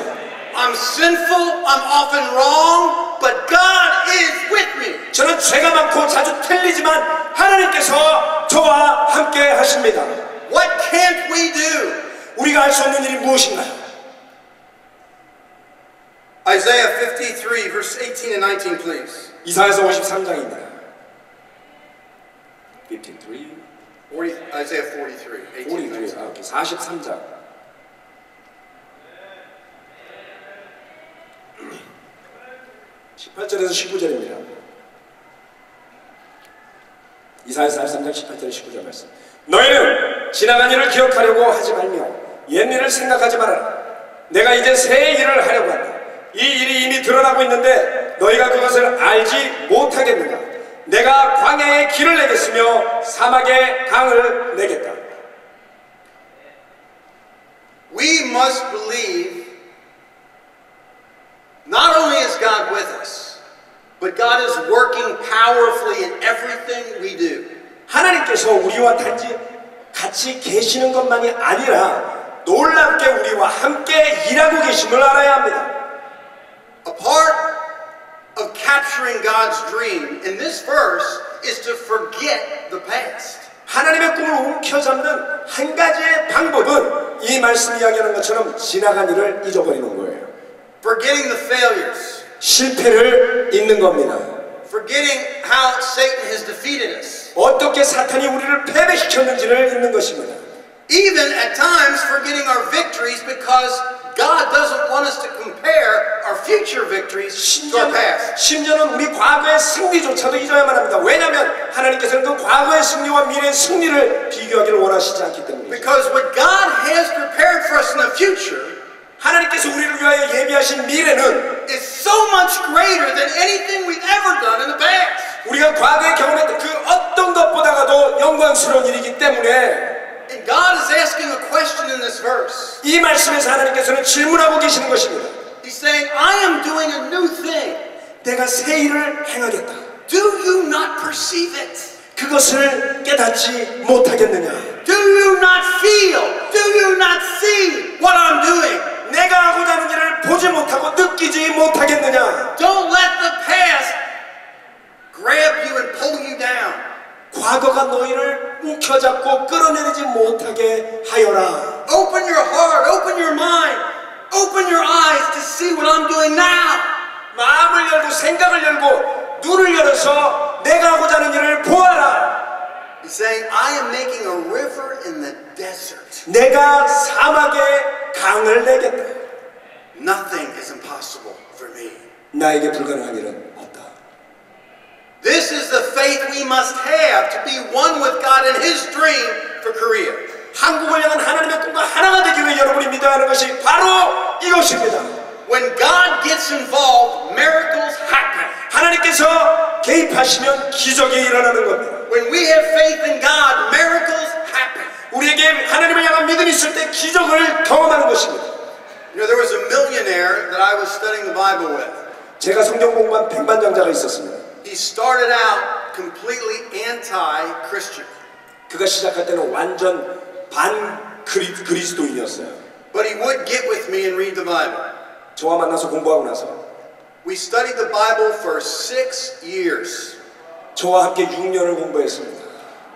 I'm sinful, I'm often wrong, but God is with me. 저는 죄가 많고 자주 틀리지만 하나님께서 저와 함께 하십니다. What can't we do? 우리가 할 수 없는 일이 무엇인가요? Isaiah 53, verse 18 and 19, please. 이사야서 53장입니다. 53, Isaiah 43, 18 and 19. 43장. (18절에서 19절입니다) 이사야서 43장 18절에 19절 말씀. 너희는 지나간 일을 기억하려고 하지 말며 옛 일을 생각하지 말아라. 내가 이제 새 일을 하려고 한다. 이 일이 이미 드러나고 있는데 너희가 그것을 알지 못하겠는가? 내가 광야에 길을 내겠으며 사막에 강을 내겠다. We must believe not only is God with us, but God is working powerfully in everything we do. 하나님께서 우리와 단지 같이 계시는 것만이 아니라 놀랍게 우리와 함께 일하고 계심을 알아야 합니다. A part of capturing God's dream in this verse is to forget the past. 하나님의 꿈을 움켜잡는 한 가지의 방법은 이 말씀 이야기하는 것처럼 지나간 일을 잊어버리는 거예요. Forgetting the failures. 실패를 잊는 겁니다. Forgetting how Satan has defeated us. 어떻게 사탄이 우리를 패배시켰는지를 잊는 것입니다. Even at times forgetting our victories because God doesn't want us to compare our future victories to our past. 심지어는 우리 과거의 승리조차도 잊어야만 합니다. 왜냐하면 하나님께서는 그 과거의 승리와 미래의 승리를 비교하기를 원하시지 않기 때문입니다. Because what God has prepared for us in the future 하나님께서 우리를 위하여 예비하신 미래는 is so much greater than anything we've ever done in the past. 우리가 과거에 경험했던 그 어떤 것보다도 영광스러운 일이기 때문에 And God is asking a question in this verse. 이 말씀에서 하나님께서는 질문하고 계시는 것입니다. He's saying, I am doing a new thing. 내가 새 일을 행하겠다. Do you not perceive it? 그것을 깨닫지 못하겠느냐? Do you not feel? Do you not see what I'm doing? 내가 하고자 하는 일을 보지 못하고 느끼지 못하겠느냐? Don't let the past grab you and pull you down. 과거가 너희를 움켜잡고 끌어내리지 못하게 하여라. Open your heart, open your mind, open your eyes to see what I'm doing now. 마음을 열고 생각을 열고 눈을 열어서 내가 하고자 하는 일을 보아라. He's saying, I am making a river in the desert. 내가 사막에 강을 내겠다. Nothing is impossible for me. 나에게 불가능한 일은 없다. This is the faith we must have to be one with God in His dream for Korea. 한국을 향한 하나님의 꿈과 하나가 되기 위해 여러분이 믿어야 하는 것이 바로 이것입니다. When God gets involved, miracles happen. 하나님께서 개입하시면 기적이 일어나는 겁니다. When we have faith in God, miracles happen. 우리에게 하나님을 향한 믿음이 있을 때 기적을 경험하는 것입니다. You know, there was a millionaire that I was studying the Bible with. 제가 성경 공부한 백만장자가 있었습니다. He started out completely anti-Christian. 그가 시작할 때는 완전 그리스도인이었어요. But he would get with me and read the Bible. 저와 만나서 공부하고 나서 We studied the Bible for 6 years. 저와 함께 6년을 공부했습니다.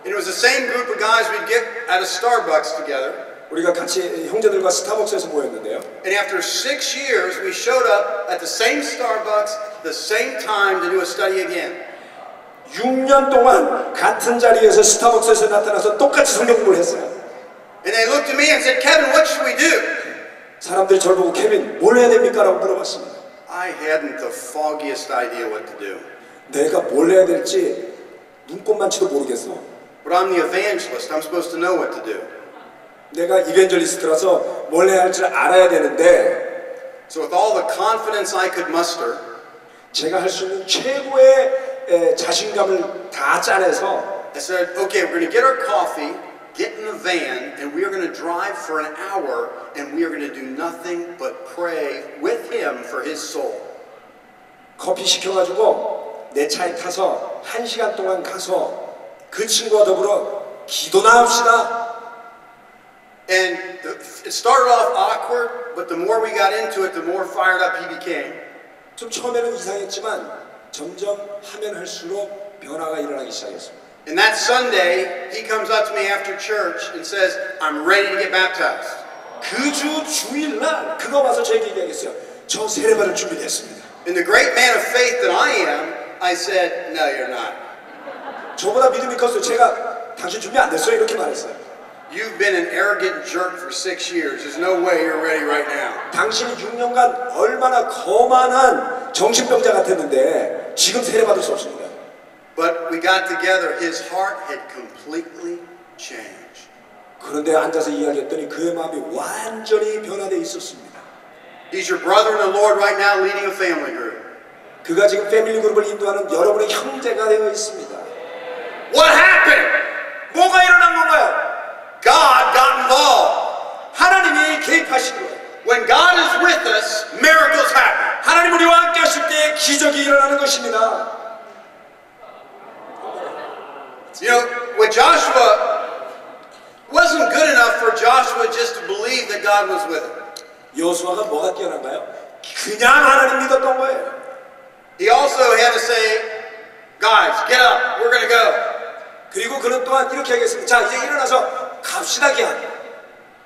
And it was the same group of guys we'd get at a Starbucks together. 우리가 같이 형제들과 스타벅스에서 모였는데요. And after 6 years, we showed up at the same Starbucks, the same time to do a study again. 6년 동안 같은 자리에서 스타벅스에서 나타나서 똑같이 성경 공부를 했어요. And they looked at me and said, Kevin, what should we do? 사람들이 저를 보고 케빈 뭘 해야 됩니까? 라고 물어봤습니다. I hadn't the foggiest idea what to do. 내가 뭘 해야 될지 눈꼽만치도 모르겠어. But I'm the evangelist. I'm supposed to know what to do. 내가 이벤젤리스트라서 뭘 해야 할지 알아야 되는데 So with all the confidence I could muster, 제가 할 수 있는 최고의 자신감을 다 짜내서 I said, okay, we're going to get our coffee, get in the van, and we are going to drive for an hour, and we are going to do nothing but pray with him for his soul. 커피 시켜가지고 내 차에 타서 1시간 동안 가서 그 친구와 더불어 기도나 합시다. And it started off awkward, but the more we got into it, the more fired up he became. 좀 처음에는 이상했지만 점점 하면 할수록 변화가 일어나기 시작했습니다. And that Sunday, he comes up to me after church and says, I'm ready to get baptized. 그 주 주일날 그가 와서 저에게 얘기했어요. 저 세례받을 준비됐습니다. And the great man of faith that I am, I said, no, you're not. 저보다 믿음이 컸어요. 제가 당신 준비 안 됐어요. 이렇게 말했어요. You've been an arrogant jerk for 6 years. There's no way you're ready right now. 당신이 6년간 얼마나 거만한 정신병자 같았는데 지금 세례받을 수 없습니다. But we got together. His heart had completely changed. 그런데 앉아서 이야기했더니 그의 마음이 완전히 변화되어 있었습니다. He's your brother in the Lord right now leading a family group. 그가 지금 패밀리 그룹을 인도하는 여러분의 형제가 되어 있습니다. What happened? 뭐가 일어난 건가요? God got involved. 하나님이 개입하신 거예요. When God is with us, miracles happen. 하나님 우리와 함께 하실 때 기적이 일어나는 것입니다. You know, with Joshua, it wasn't good enough for Joshua just to believe that God was with him. 여호수아가 뭐가 뛰어난가요? 그냥 하나님 믿었던 거예요. He also had to say, guys, get up, we're going to go. 그리고 그는 또한 이렇게 하겠습니다. 자, 이제 일어나서 갑시다, 그냥.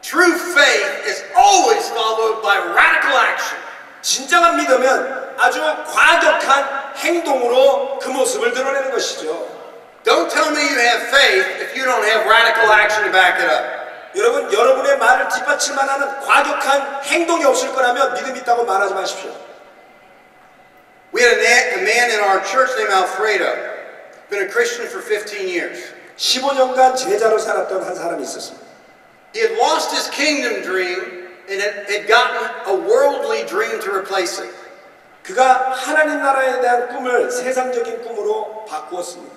True faith is always followed by radical action. 진정한 믿음은 아주 과격한 행동으로 그 모습을 드러내는 것이죠. Don't tell me you have faith if you don't have radical action to back it up. 여러분, 여러분의 말을 뒷받칠 만한 과격한 행동이 없을 거라면 믿음이 있다고 말하지 마십시오. We had a man in our church named Alfredo, been a Christian for 15 years. 15년간 제자로 살았던 한 사람이 있었습니다. He had lost his kingdom dream and had gotten a worldly dream to replace it. 그가 하나님 나라에 대한 꿈을 세상적인 꿈으로 바꾸었습니다.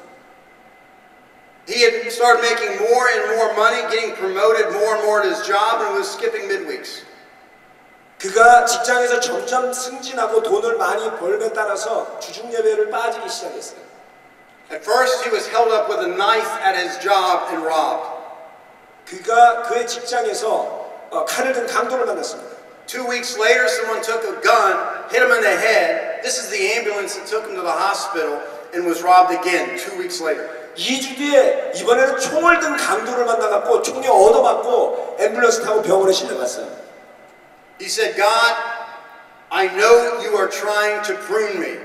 He had started making more and more money, getting promoted more and more at his job, and was skipping midweeks. 그가 직장에서 점점 승진하고 돈을 많이 벌에 따라서 주중 예배를 빠지기 시작했어요. At first, he was held up with a knife at his job and robbed. 그가 그의 직장에서 칼을 든 강도를 만났습니다. 2 weeks later, someone took a gun, hit him in the head. This is the ambulance that took him to the hospital. and was robbed again 2 weeks later. 2주 뒤에 이번에는 총을 든 강도를 만나갖고 총에 얻어맞고 앰뷸런스 타고 병원에 실려갔어요. He said, God, I know you are trying to prune me.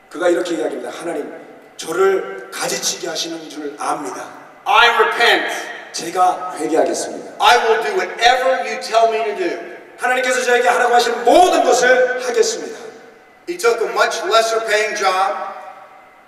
그가 이렇게 이야기합니다. 하나님, 저를 가지치게 하시는 줄 압니다. I repent. 제가 회개하겠습니다. I will do whatever you tell me to do. 하나님께서 저에게 하라고 하시는 모든 것을 하겠습니다. He took a much lesser paying job.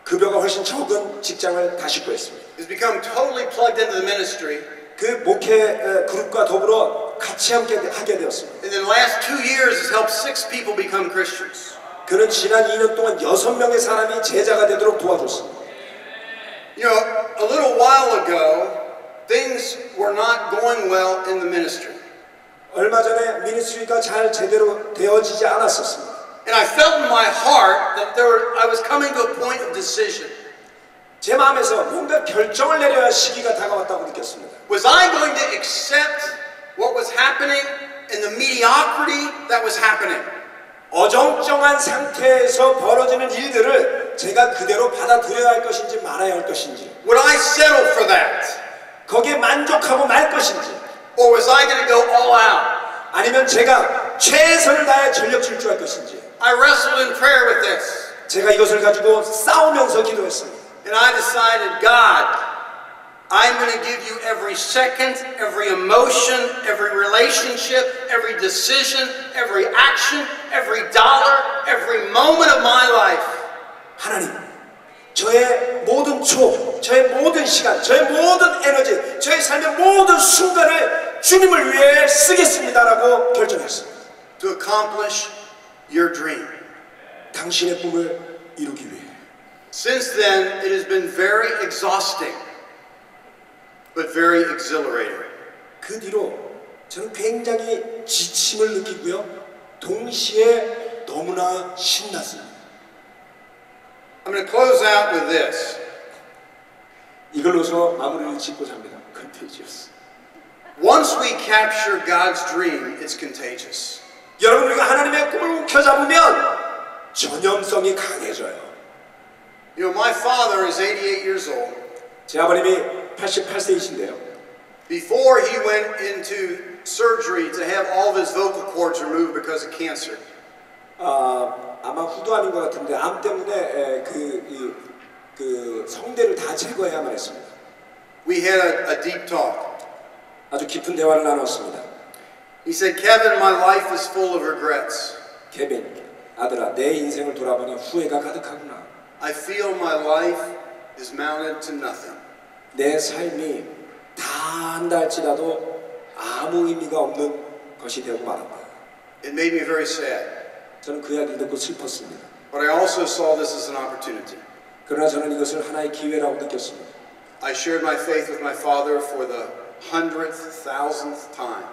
급여가 훨씬 적은 직장을 다시 구했습니다. He's become totally plugged into the ministry. 그 목회 그룹과 더불어 같이 함께 하게 되었습니다. And in the last 2 years has helped 6 people become Christians. 그는 지난 2년 동안 6명의 사람이 제자가 되도록 도와줬습니다. You know, a little while ago, things were not going well in the ministry. 얼마 전에 미니스트리가 잘 제대로 되어지지 않았었습니다. And I felt in my heart that I was coming to a point of decision. 제 마음에서 뭔가 결정을 내려야 할 시기가 다가왔다고 느꼈습니다. Was I going to accept what was happening and the mediocrity that was happening? 어정쩡한 상태에서 벌어지는 일들을 제가 그대로 받아들여야 할 것인지 말아야 할 것인지, Would I settle for that? 거기에 만족하고 말 것인지, Or was I going to go all out? 아니면 제가 최선을 다해 전력 질주할 것인지. I wrestled in prayer with this. 제가 이것을 가지고 싸우면서 기도했습니다. And I decided, God, I'm going to give you every second, every emotion, every relationship, every decision, every action, every dollar, every moment of my life. 하나님, 저의 모든 저의 모든 시간, 저의 모든 에너지, 저의 삶의 모든 순간을 주님을 위해 쓰겠습니다라고 결정했습니다. To accomplish your dream. 당신의 꿈을 이루기 위해. Since then, it has been very exhausting, but very exhilarating. 그 뒤로 저는 굉장히 지침을 느끼고요, 동시에 너무나 신났습니다. I'm going to close out with this. 이걸로서 마무리를 짓고자 합니다. Contagious. Once we capture God's dream, it's contagious. 여러분, 우리가 하나님의 꿈을 움켜잡으면 전염성이 강해져요. You know, my father is 88 years old. 제 아버님이 88세이신데요. Before he went into surgery to have all of his vocal cords removed because of cancer, 아마 후두암인 것 같은데 암 때문에 그 성대를 다 제거해야만 했습니다. we had a deep talk. 아주 깊은 대화를 나눴습니다. He said, Kevin, my life is full of regrets. 케빈, 아들아, 내 인생을 돌아보니 후회가 가득하구나. I feel my life is mounted to nothing. 내 삶이 다 한다 할지라도 아무 의미가 없는 것이 되고 말았다. It made me very sad. 저는 그 이야기를 듣고 슬펐습니다. But I also saw this as an opportunity. 그러나 저는 이것을 하나의 기회라고 느꼈습니다. I shared my faith with my father for the 100th, 1000th time.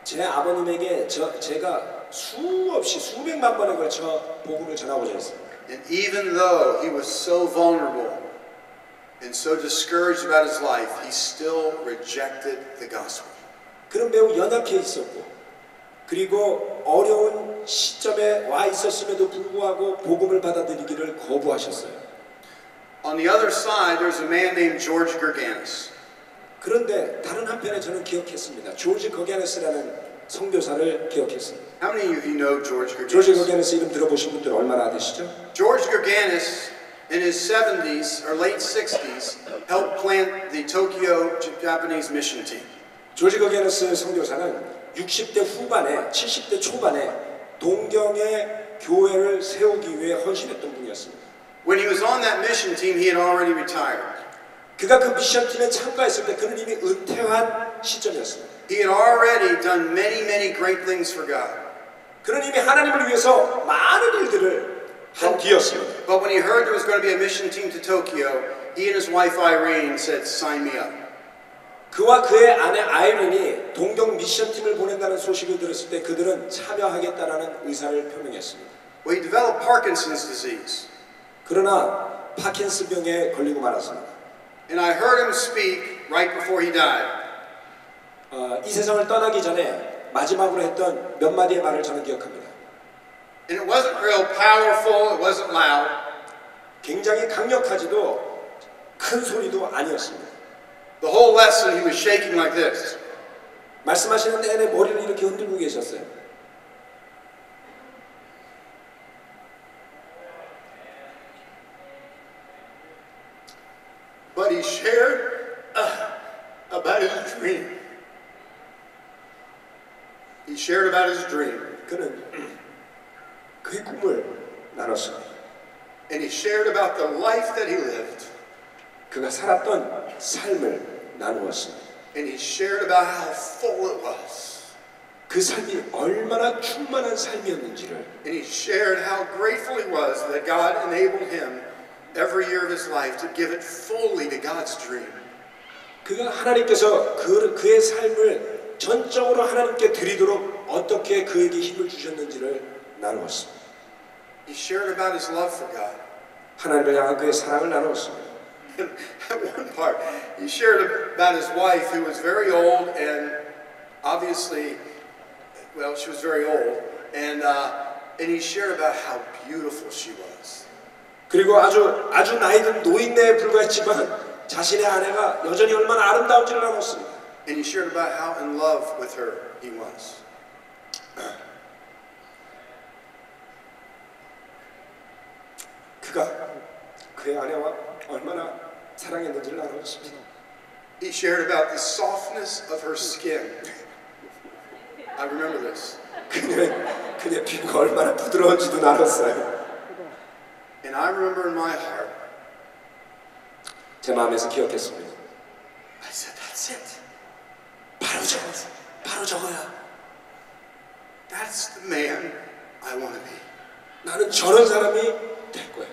제 아버님에게 제가 수없이 수백만 번에 걸쳐 복음을 전하고자 했습니다. And even though he was so vulnerable and so discouraged about his life, he still rejected the gospel. 그는 매우 연약해 있었고, 그리고 어려운 시점에 와 있었음에도 불구하고 복음을 받아들이기를 거부하셨어요. On the other side, there's a man named George Gerganis. 그런데 다른 한편에 저는 기억했습니다. 조지 거게네스라는 선교사를 기억했습니다. How many of you know George 조지 Gerganis? 거게네스 이름 들어보신 분들 얼마나 되시죠? George Gerganis, in his 70s or late 60s, helped plant the Tokyo Japanese mission team. 조지 거게네스 선교사는 60대 후반에 70대 초반에 동경의 교회를 세우기 위해 헌신했던 분이었습니다. When he was on that mission team, he had already retired. 그가 그 미션팀에 참가했을 때 그는 이미 은퇴한 시점이었습니다. He had already done many great things for God. 그는 이미 하나님을 위해서 많은 일들을 한 뒤였습니다. But when he heard there was going to be a mission team to Tokyo, he and his wife Irene said, "Sign me up." 그와 그의 아내 아이린이 동경 미션팀을 보낸다는 소식을 들었을 때 그들은 참여하겠다라는 의사를 표명했습니다. Well, he developed Parkinson's disease. 그러나 파킨슨병에 걸리고 말았습니다. And I heard him speak right before he died. 이 세상을 떠나기 전에 마지막으로 했던 몇 마디의 말을 저는 기억합니다. And it wasn't real powerful, it wasn't loud. 굉장히 강력하지도 큰 소리도 아니었습니다. The whole lesson he was shaking like this. 말씀하시는 내내 머리를 이렇게 흔들고 계셨어요. But he shared about his dream. He shared about his dream. 그는 그의 꿈을 나눴습니다. And he shared about the life that he lived. 그가 살았던 삶을 나누었습니다. And he shared about how full it was. 그 삶이 얼마나 충만한 삶이었는지를 And he shared how grateful he was that God enabled him every year of his life to give it fully to God's dream. 그가 하나님께서 그의 삶을 전적으로 하나님께 드리도록 어떻게 그에게 힘을 주셨는지를 나누었습니다. He shared about his love for God. 하나님을 향한 그의 사랑을 나누었습니다. At one part, he shared about his wife who was very old and obviously, well, she was very old, and he shared about how beautiful she was. 그리고 아주 나이든 노인네에 불과했지만 자신의 아내가 여전히 얼마나 아름다운지를 나눴습니다. And he shared about how in love with her he was. 그가 그의 아내와 얼마나 사랑했는지를 나눴습니다. He shared about the softness of her skin. I remember this. 그의 피부가 얼마나 부드러운지도 나눴어요. And I remember in my heart, 제 마음에서 기억했습니다. I said, that's it. 바로 저거야. That's the man I want to be. 나는 저런 사람이 될 거야.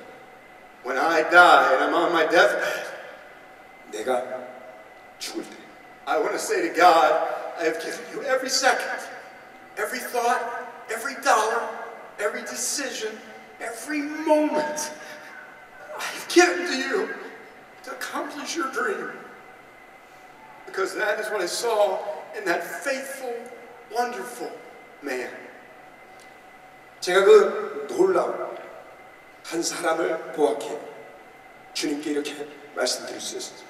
When I die and I'm on my deathbed, 내가 죽을 때 I want to say to God, I have given you every second, every thought, every dollar, every decision, every moment. I have given to you to accomplish your dream. Because that is what I saw in that faithful, wonderful man. 제가 그 놀라운 한 사람을 보았기에 주님께 이렇게 말씀드릴 수 있습니다.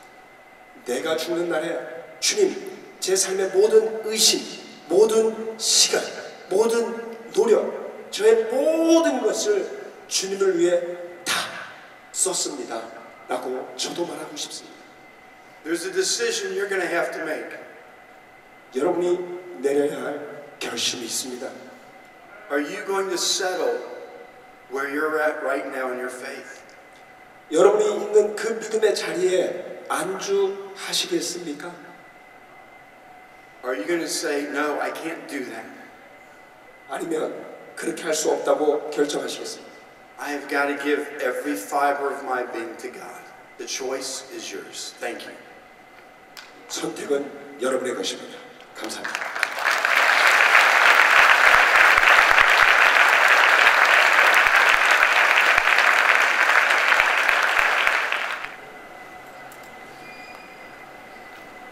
내가 죽는 날에 주님, 제 삶의 모든 의심, 모든 시간, 모든 노력, 저의 모든 것을 주님을 위해 다 썼습니다 라고 저도 말하고 싶습니다. There's a decision you're going to have to make. 여러분이 내려야 할 결심이 있습니다. Are you going to settle where you're at right now in your faith? 여러분이 있는 그 믿음의 자리에 안주하시겠습니까? Are you going to say, no, I can't do that? 아니면 그렇게 할 수 없다고 결정하시겠습니까? I have got to give every fiber of my being to God. The choice is yours. Thank you. 선택은 여러분의 것입니다. 감사합니다.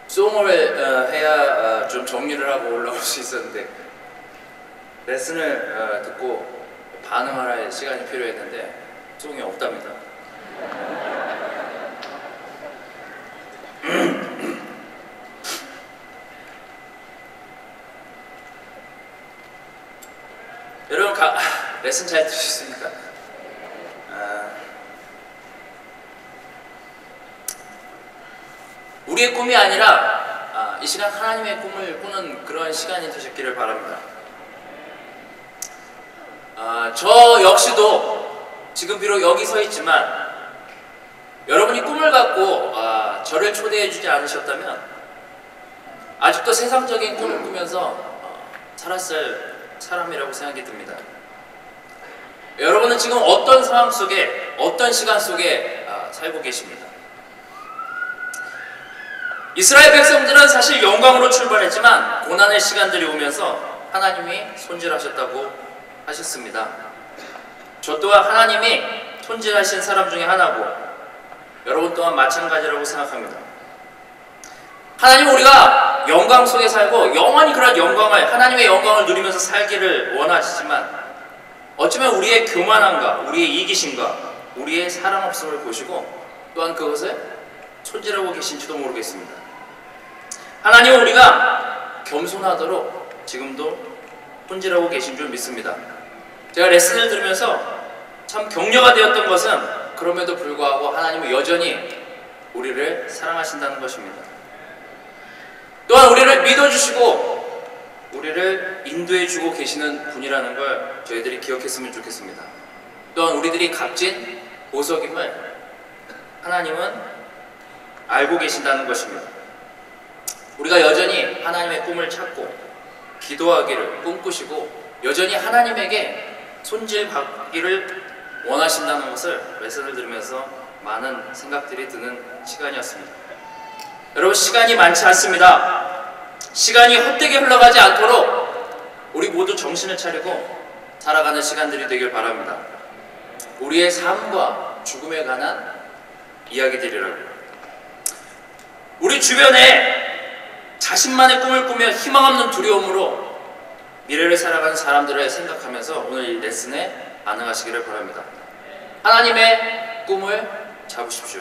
송을 해야 좀 정리를 하고 올라올 수 있었는데 레슨을 듣고 반응을 할 시간이 필요했는데 송이 없답니다. 여러분 레슨 잘 들으셨습니까? 우리의 꿈이 아니라 이 시간 하나님의 꿈을 꾸는 그런 시간이 되셨기를 바랍니다. 저 역시도 지금 비록 여기 서 있지만 여러분이 꿈을 갖고 저를 초대해 주지 않으셨다면 아직도 세상적인 꿈을 꾸면서 살았을 사람이라고 생각이 듭니다. 여러분은 지금 어떤 상황 속에 어떤 시간 속에 살고 계십니다. 이스라엘 백성들은 사실 영광으로 출발했지만 고난의 시간들이 오면서 하나님이 손질하셨다고 하셨습니다. 저 또한 하나님이 손질하신 사람 중에 하나고 여러분 또한 마찬가지라고 생각합니다. 하나님은 우리가 영광 속에 살고 영원히 그런 영광을 하나님의 영광을 누리면서 살기를 원하시지만 어쩌면 우리의 교만함과 우리의 이기심과 우리의 사랑 없음을 보시고 또한 그것을 손질하고 계신지도 모르겠습니다. 하나님은 우리가 겸손하도록 지금도 손질하고 계신 줄 믿습니다. 제가 레슨을 들으면서 참 격려가 되었던 것은 그럼에도 불구하고 하나님은 여전히 우리를 사랑하신다는 것입니다. 또한 우리를 믿어주시고 우리를 인도해주고 계시는 분이라는 걸 저희들이 기억했으면 좋겠습니다. 또한 우리들이 값진 보석임을 하나님은 알고 계신다는 것입니다. 우리가 여전히 하나님의 꿈을 찾고 기도하기를 꿈꾸시고 여전히 하나님에게 손질받기를 원하신다는 것을 레슨을 들으면서 많은 생각들이 드는 시간이었습니다. 여러분, 시간이 많지 않습니다. 시간이 헛되게 흘러가지 않도록 우리 모두 정신을 차리고 살아가는 시간들이 되길 바랍니다. 우리의 삶과 죽음에 관한 이야기들이라고요. 우리 주변에 자신만의 꿈을 꾸며 희망 없는 두려움으로 미래를 살아가는 사람들을 생각하면서 오늘 이 레슨에 반응하시기를 바랍니다. 하나님의 꿈을 잡으십시오.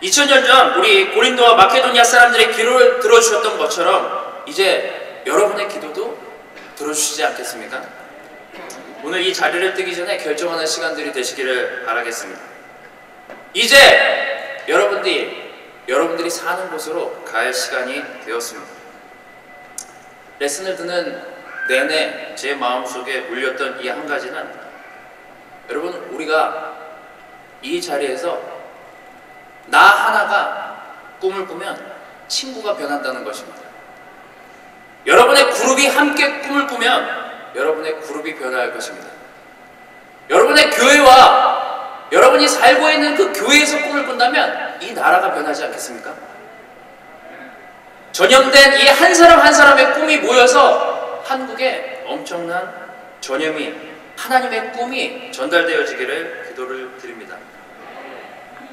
2000년 전 우리 고린도와 마케도니아 사람들의 기도를 들어주셨던 것처럼 이제 여러분의 기도도 들어주시지 않겠습니까? 오늘 이 자리를 뜨기 전에 결정하는 시간들이 되시기를 바라겠습니다. 이제 여러분들이 사는 곳으로 갈 시간이 되었습니다. 레슨을 듣는 내내 제 마음속에 울렸던 이 한 가지는 여러분, 우리가 이 자리에서 나 하나가 꿈을 꾸면 친구가 변한다는 것입니다. 여러분의 그룹이 함께 꿈을 꾸면 여러분의 그룹이 변화할 것입니다. 여러분의 교회와 여러분이 살고 있는 그 교회에서 꿈을 꾼다면 이 나라가 변하지 않겠습니까? 전염된 이 한 사람 한 사람의 꿈이 모여서 한국에 엄청난 전염이, 하나님의 꿈이 전달되어지기를 기도를 드립니다.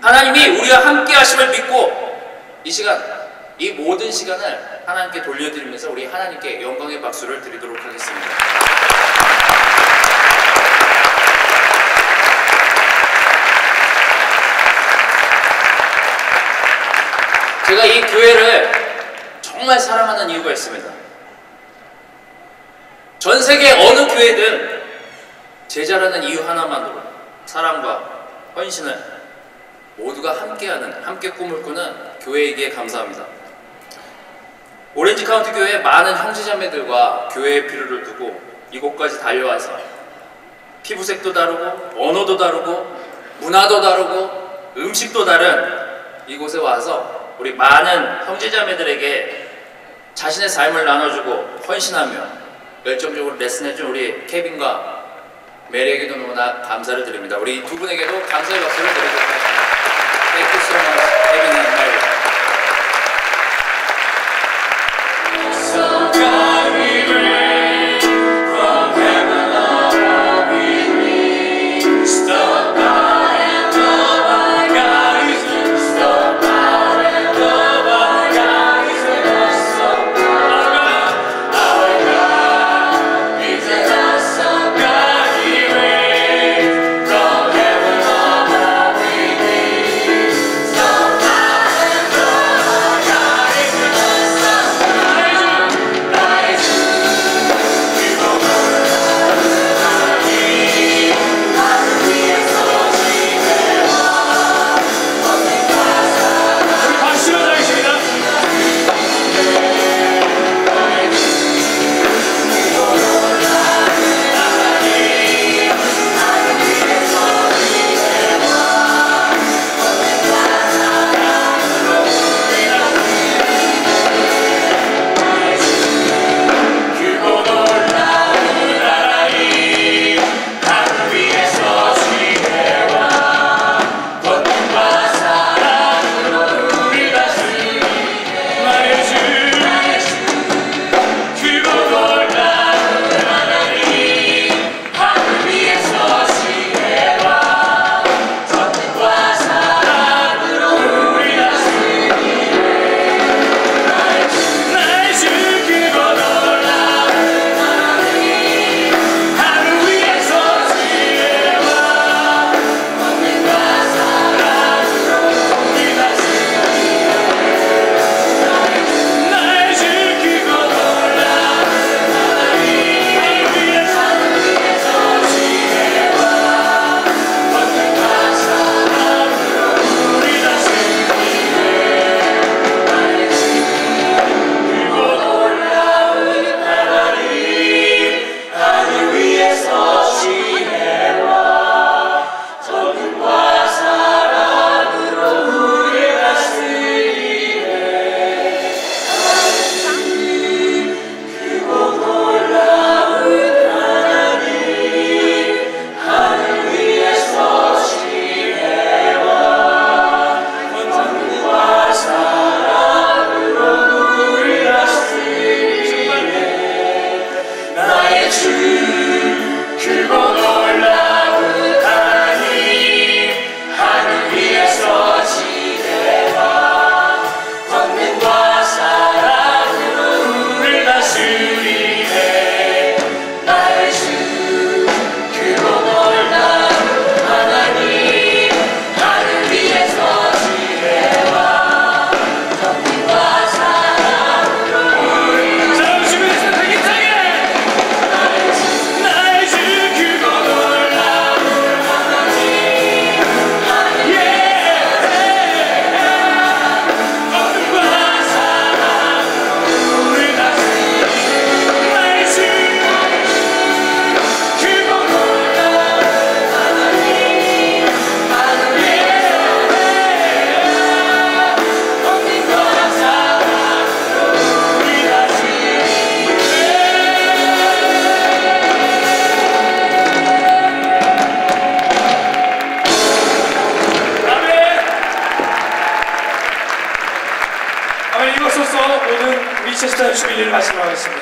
하나님이 우리와 함께 하심을 믿고 이 시간, 이 모든 시간을 하나님께 돌려드리면서 우리 하나님께 영광의 박수를 드리도록 하겠습니다. 제가 이 교회를 정말 사랑하는 이유가 있습니다. 전 세계 어느 교회든 제자라는 이유 하나만으로 사랑과 헌신을 모두가 함께하는, 함께 꿈을 꾸는 교회이기에 감사합니다. 오렌지 카운티 교회의 많은 형제자매들과 교회의 필요를 두고 이곳까지 달려와서 피부색도 다르고 언어도 다르고 문화도 다르고 음식도 다른 이곳에 와서 우리 많은 형제자매들에게 자신의 삶을 나눠주고 헌신하며 열정적으로 레슨해준 우리 케빈과 메리에게도 너무나 감사를 드립니다. 우리 두 분에게도 감사의 박수를 드리도록 하겠습니다. Thank you so much, 케빈 and 메리. 31일 말씀을 하겠습니다.